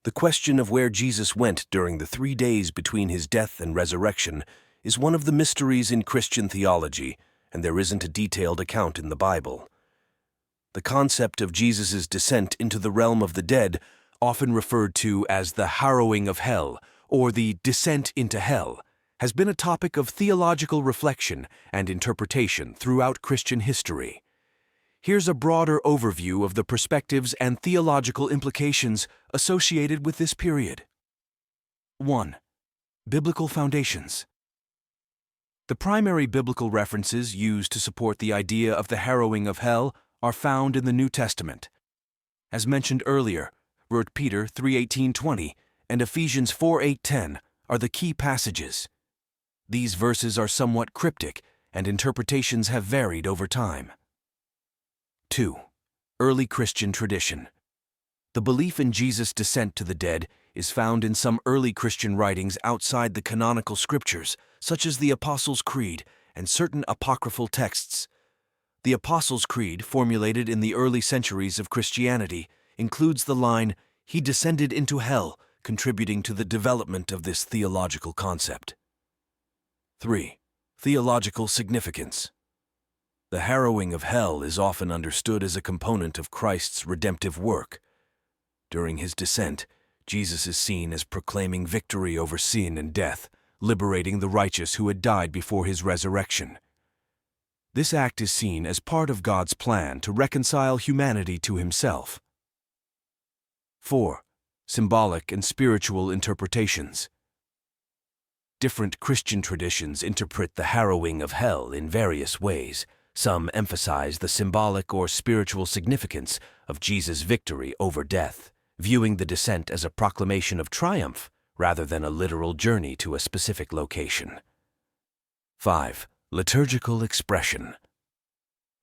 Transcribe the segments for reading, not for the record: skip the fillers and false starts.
The question of where Jesus went during the 3 days between his death and resurrection is one of the mysteries in Christian theology, and there isn't a detailed account in the Bible. The concept of Jesus' descent into the realm of the dead, often referred to as the harrowing of hell or the descent into hell, has been a topic of theological reflection and interpretation throughout Christian history. Here's a broader overview of the perspectives and theological implications associated with this period. 1. Biblical foundations. The primary biblical references used to support the idea of the harrowing of hell are found in the New Testament. As mentioned earlier, 1 Peter 3:18-20 and Ephesians 4:8-10 are the key passages. These verses are somewhat cryptic, and interpretations have varied over time. 2. Early Christian tradition. The belief in Jesus' descent to the dead is found in some early Christian writings outside the canonical scriptures, such as the Apostles' Creed and certain apocryphal texts. The Apostles' Creed, formulated in the early centuries of Christianity, includes the line, "He descended into hell," contributing to the development of this theological concept. 3. Theological significance. The harrowing of hell is often understood as a component of Christ's redemptive work. During his descent, Jesus is seen as proclaiming victory over sin and death, liberating the righteous who had died before his resurrection. This act is seen as part of God's plan to reconcile humanity to himself. 4. Symbolic and spiritual interpretations. Different Christian traditions interpret the harrowing of hell in various ways. Some emphasize the symbolic or spiritual significance of Jesus' victory over death, viewing the descent as a proclamation of triumph rather than a literal journey to a specific location. 5. Liturgical expression.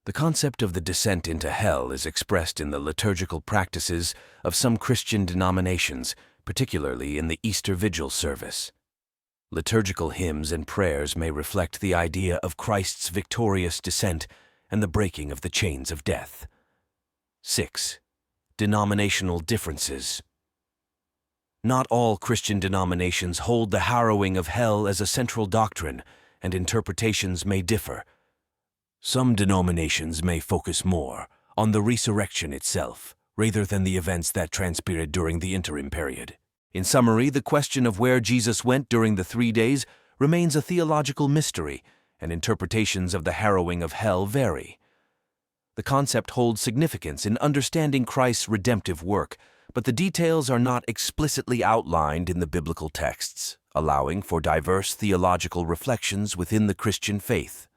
The concept of the descent into hell is expressed in the liturgical practices of some Christian denominations, particularly in the Easter Vigil service. Liturgical hymns and prayers may reflect the idea of Christ's victorious descent and the breaking of the chains of death. 6. Denominational differences. Not all Christian denominations hold the harrowing of hell as a central doctrine, and interpretations may differ. Some denominations may focus more on the resurrection itself, rather than the events that transpired during the interim period. In summary, the question of where Jesus went during the 3 days remains a theological mystery, and interpretations of the harrowing of hell vary. The concept holds significance in understanding Christ's redemptive work, but the details are not explicitly outlined in the biblical texts, allowing for diverse theological reflections within the Christian faith.